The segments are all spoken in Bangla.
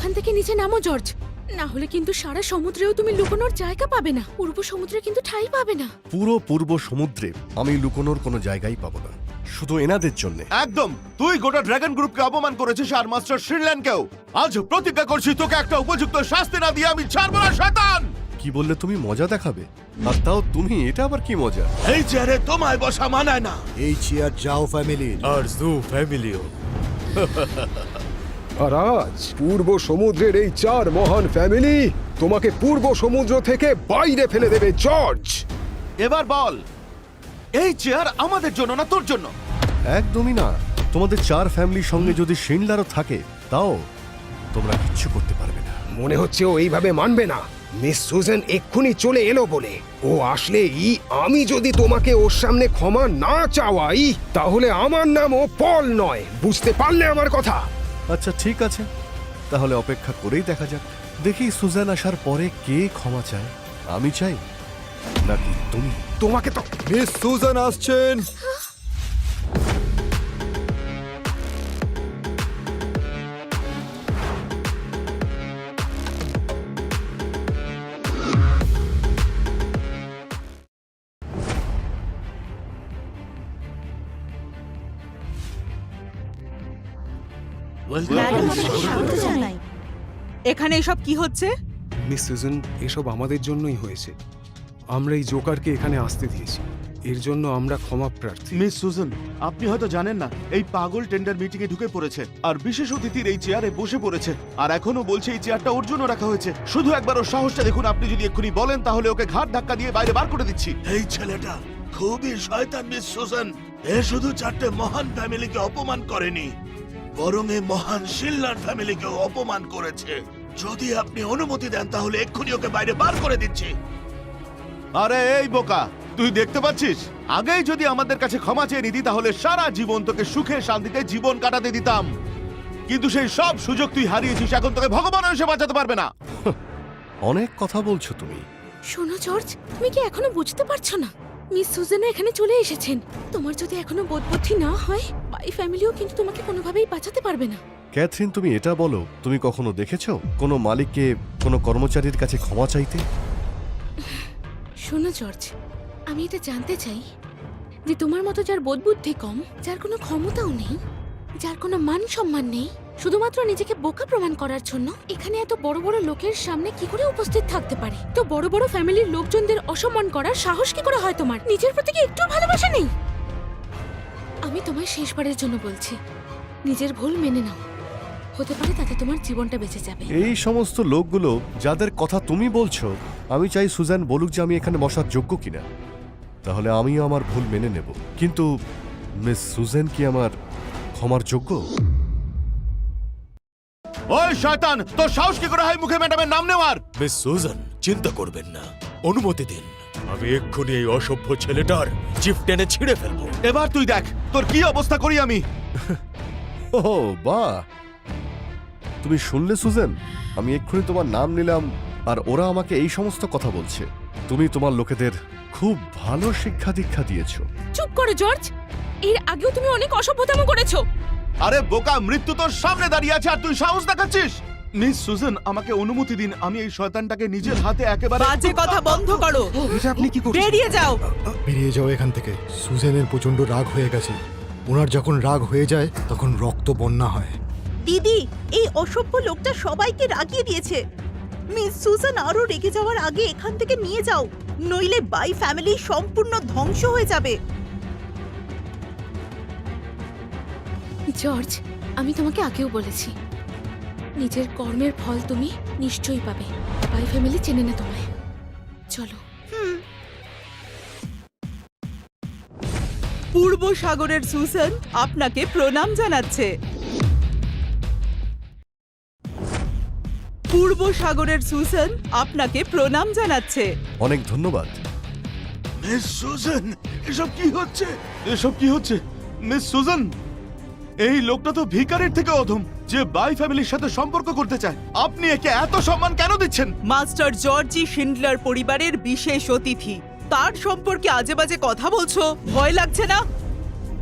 ওখান থেকে নিচে নামো জর্জ, না হলে কিন্তু সারা সমুদ্রেও তুমি লুকোনোর জায়গা পাবে না। পূর্ব সমুদ্রে কিন্তু ঠাঁই পাবে না। পুরো পূর্ব সমুদ্রে আমি লুকোনোর কোনো জায়গাই পাবো না, শুধু এনাদের জন্য। একদম, তুই গোটা ড্রাগন গ্রুপকে অপমান করেছিস আর মাস্টার শ্রীল্যান্ডকেও। আজ প্রতিজ্ঞা করছি তোকে একটা উপযুক্ত শাস্তি না দিয়ে আমি ছাড়বো না শয়তান। কি বললে তুমি? মজা দেখাবে? আর তাও তুমি, এটা আবার কি মজা? এই চেয়ারে তোমায় বসা মানায় না। এই চেয়ার যাও ফ্যামিলির। আর জু ফ্যামিলিও। আর আজ পূর্ব সমুদ্রের এই 4 মহান ফ্যামিলি তোমাকে পূর্ব সমুদ্র থেকে বাইরে ফেলে দেবে জর্জ। এবার বল, এই চেয়ার আমাদের জন্য না তোর জন্য? একদমই না। তোমাদের 4 ফ্যামিলির সঙ্গে যদি শিনলারও থাকে, তাও তোমরা কিচ্ছু করতে পারবে না। মনে হচ্ছে ও এইভাবে মানবে না। মিস সুজান এক্ষুনি চলে এলো বলে। ও আসলেই আমি যদি তোমাকে ওর সামনে ক্ষমা না চাওয়াই, তাহলে আমার নামও পল নয়। বুঝতে পারলে আমার কথা? আচ্ছা ঠিক আছে, তাহলে অপেক্ষা করেই দেখা যাক। দেখি সুজান আসার পরে কে ক্ষমা চায়, আমি চাই নাকি তুমি? তোমাকে তো মিস সুজান আসছেন। এখানে এসব কি হচ্ছে? মিস সুজান, এসব আমাদের জন্যই হয়েছে। আমরা এই জোকারকে এখানে আসতে দিয়েছি, এর জন্য আমরা ক্ষমা প্রার্থী। মিস সুজান, আপনি হয়তো জানেন না, এই পাগল টেন্ডার মিটিং এ ঢুকে পড়েছে আর বিশেষ অতিথির এই চেয়ারে বসে পড়েছে, আর এখনো বলছে এই চেয়ারটা ওর জন্য রাখা হয়েছে। শুধু একবার ওর সাহসটা দেখুন। আপনি যদি এক্ষুনি বলেন তাহলে ওকে ঘাট ধাক্কা দিয়ে বাইরে বার করে দিচ্ছি। এই ছেলেটা খুবই শয়তান মিস সুজান। এ শুধু 4টে মহান ফ্যামিলিকে অপমান করেনি, বরং এই মহান শিল্লার ফ্যামিলিকেও অপমান করেছে। যদি আপনি অনুমতি দেন তাহলে এক্ষুনি ওকে বাইরে বার করে দিচ্ছি। আরে এই বোকা, তুই দেখতে পাচ্ছিস, আগেই যদি আমাদের কাছে ক্ষমা চেয়ে নিতি তাহলে সারা জীবন তোকে সুখে শান্তিতে জীবন কাটাতে দিতাম, কিন্তু সেই সব সুযোগ তুই হারিয়েছিস। এখন তোকে ভগবান এসে বাঁচাতে পারবে না। অনেক কথা বলছো তুমি। শোনো জর্জ, তুমি কি এখনো বুঝতে পারছো না? মিস সুজানা এখানে চলে এসেছেন। তোমার যদি এখনো বোধবুদ্ধি না হয়, বাই ফ্যামিলিও কিন্তু তোমাকে কোনোভাবেই বাঁচাতে পারবে না। ক্যাথরিন, তুমি এটা বলো, তুমি কখনো দেখেছো কোনো মালিককে কোনো কর্মচারীর কাছে ক্ষমা চাইতে? শোনো জর্জ, আমি এটা জানতে চাই যে তোমার মতো যার বোধবুদ্ধি কম, যার কোনো ক্ষমতাও নেই, যার কোনো মান সম্মান নেই, শুধুমাত্র নিজেকে বোকা প্রমাণ করার জন্য এখানে এত বড় বড় লোকের সামনে কি করে উপস্থিত থাকতে পারে? তো বড় বড় ফ্যামিলির লোকজনদের অসম্মান করার সাহস কি করে হয় তোমার? নিজের প্রতি কি একটু ভালোবাসা নেই? আমি তোমায় শেষবারের জন্য বলছি, নিজের ভুল মেনে নাও। হতে পারে তাতে তোমার জীবনটা বেঁচে যাবে। এই সমস্ত লোকগুলো যাদের কথা তুমি বলছো, আমি চাই সুজান বলুক যে আমি এখানে বসার যোগ্য কিনা, তাহলে আমিও আমার ভুল মেনে নেব। কিন্তু মিস সুজান কি আমার ক্ষমার যোগ্য? ওই শয়তান, তোর সাহস কি করে হয় মুখে ম্যাডামের নাম নেওয়ার? মিস সুজান, চিন্তা করবেন না, অনুমতি দিন। আমি এক্ষুনি এই অসভ্য ছেলেটার জিপ টেনে ছিঁড়ে ফেলবো। এবার তুই দেখ তোর কি অবস্থা করি আমি। ও বাহ, তুমি শুনলে সুজান? আমি এক্ষুনি তোমার নাম নিলাম আর ওরা আমাকে এই সমস্ত কথা বলছে। তুমি তোমার লোকেদের খুব ভালো শিক্ষা দীক্ষা দিয়েছো। চুপ করো জর্জ, এর আগেও তুমি অনেক অসভ্যতাম করেছো। আরে বোকা, মৃত্যু তোর সামনে দাঁড়িয়ে আছে আর তুই সাহস দেখাচ্ছিস? মিস সুজান, আমাকে অনুমতি দিন, আমি এই শয়তানটাকে নিজের হাতে একেবারে। বাজে কথা বন্ধ করো, এটা আপনি কি করছেন? বেরিয়ে যাও। বেরিয়ে যাও এখান থেকে। সুজানের প্রচন্ড রাগ হয়ে গেছে। ওনার যখন রাগ হয়ে যায় তখন রক্ত বন্যা হয়। দিদি, এই অসভ্য লোকটা সবাইকে রাগিয়ে দিয়েছে। মিস সুজান আরো রেগে যাওয়ার আগে এখান থেকে নিয়ে যাও, নইলে বাই ফ্যামিলি সম্পূর্ণ ধ্বংস হয়ে যাবে। জর্জ, আমি তোমাকে আগেও বলেছি, নিজের কর্মের ফল তুমি নিশ্চয়ই পাবে। বাই ফ্যামিলি চেনে না তোমায়। চলো। পূর্ব সাগরের সুজান আপনাকে প্রণাম জানাচ্ছে। পূর্ব সাগরের সুজান আপনাকে প্রণাম জানাচ্ছে। অনেক ধন্যবাদ। মিস সুজান, এসব কি হচ্ছে? এসব কি হচ্ছে? মিস সুজান, এই লোকটা তো ভিখারির থেকে অধম, যে বাই ফ্যামিলির সাথে সম্পর্ক করতে চায়। আপনি একে এত সম্মান কেন দিচ্ছেন? মাস্টার জর্জি শিন্ডলার পরিবারের বিশেষ অতিথি, তার সম্পর্কে আজে বাজে কথা বলছো, ভয় লাগছে না?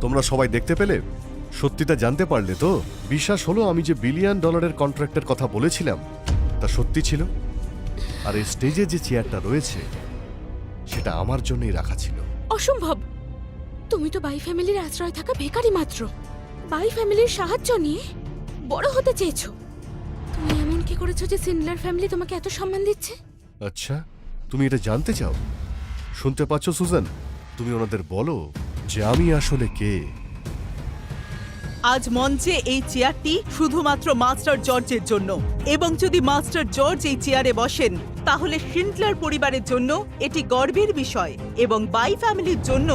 তোমরা সবাই দেখতে পেলে, সত্যিটা জানতে পারলে তো? বিশ্বাস হলো আমি যে বিলিয়ন ডলারের কন্ট্রাক্টের কথা বলেছিলাম তা সত্যি ছিল। আর এই স্টেজে যে চেয়ারটা রয়েছে সেটা আমার জন্যই রাখা ছিল। অসম্ভব। তুমি তো বাই ফ্যামিলির আশ্রয় থাকা ভিখারি মাত্র। বাই ফ্যামিলির সাহায্য নিয়ে বড় হতে চেয়েছো। তুমি এমন কি করেছো যে সিন্ডলার ফ্যামিলি তোমাকে এত সম্মান দিচ্ছে? আচ্ছা, তুমি এটা জানতে চাও? শুনতে পাচ্ছ সুজান? তুমি ওনাদের বলো যে আমি আসলে কে। আজ মঞ্চে এই চেয়ারটি শুধুমাত্র মাস্টার জর্জের জন্য, এবং যদি মাস্টার জর্জ এই চেয়ারে বসেন তাহলে শিন্ডলার পরিবারের জন্য এটি গর্বের বিষয় এবং বাই ফ্যামিলির জন্য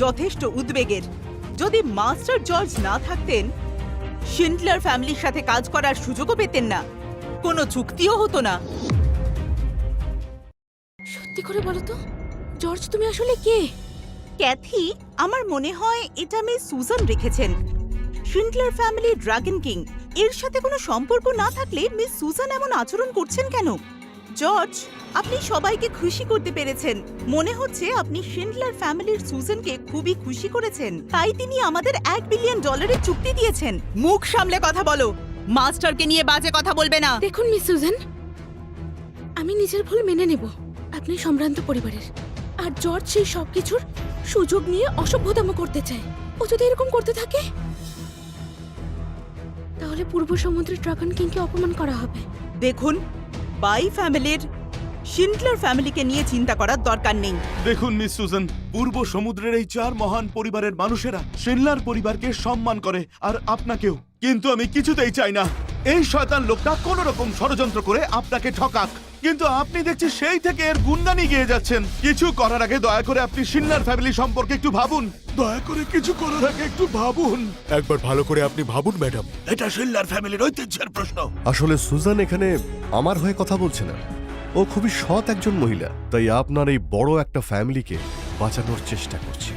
যথেষ্ট উদ্বেগের। যদি মাস্টার জর্জ না থাকতেন, শিন্ডলার ফ্যামিলির সাথে কাজ করার সুযোগও পেতেন না, কোনো চুক্তিও হতো না। সত্যি করে বলো তো, জর্জ তুমি আসলে কে? ক্যাথি, আমার মনে হয় এটা মিস সুজান রেখেছেন। শিন্ডলার ফ্যামিলি ড্রাগন কিং এর সাথে কোনো সম্পর্ক না থাকলে মিস সুজান এমন আচরণ করছেন কেন? জর্জ, আপনি সবাইকে খুশি করতে পেরেছেন। মনে হচ্ছে আপনি শিন্ডলার ফ্যামিলির সুজানকে খুবই খুশি করেছেন, তাই তিনি আমাদের $1 বিলিয়ন চুক্তি দিয়েছেন। মুখ সামলে কথা বলো, মাস্টারকে নিয়ে বাজে কথা বলবে না। দেখুন মিস সুজান, আমি নিজের ভুল মেনে নেব। আপনি সম্ভ্রান্ত পরিবারের, আর জর্জ সেই সবকিছুর সুযোগ নিয়ে অসভ্যতাম করতে চায়। ও যদি এরকম করতে থাকে তাহলে পূর্ব সমুদ্রের ড্রাগন কিংকে অপমান করা হবে। দেখুন, বাই ফ্যামিলির শিন্ডলার ফ্যামিলিকে নিয়ে চিন্তা করার দরকার নেই। দেখুন মিস সুজান, পূর্ব সমুদ্রের এই 4 মহান পরিবারের মানুষেরা শিনলার পরিবারকে সম্মান করে, আর আপনাকেও। কিন্তু আমি কিছুতেই চাই না এই শয়তান লোকটা কোন রকম ষড়যন্ত্র করে আপনাকে ঠকাক। কিন্তু আপনি দেখছি সেই থেকে এর গুণগানই গেয়ে যাচ্ছেন। কিছু করার আগে দয়া করে আপনি শিনলার ফ্যামিলি সম্পর্কে একটু ভাবুন। দয়া করে কিছু করার আগে একটু ভাবুন। একবার ভালো করে আপনি ভাবুন ম্যাডাম। এটা শিল্লার ফ্যামিলির ঐতিহ্যের প্রশ্ন। আসলে সুজান এখানে আমার হয়ে কথা বলছে না। ও খুবই সৎ একজন মহিলা, তাই আপনার এই বড় একটা ফ্যামিলিকে বাঁচানোর চেষ্টা করছে।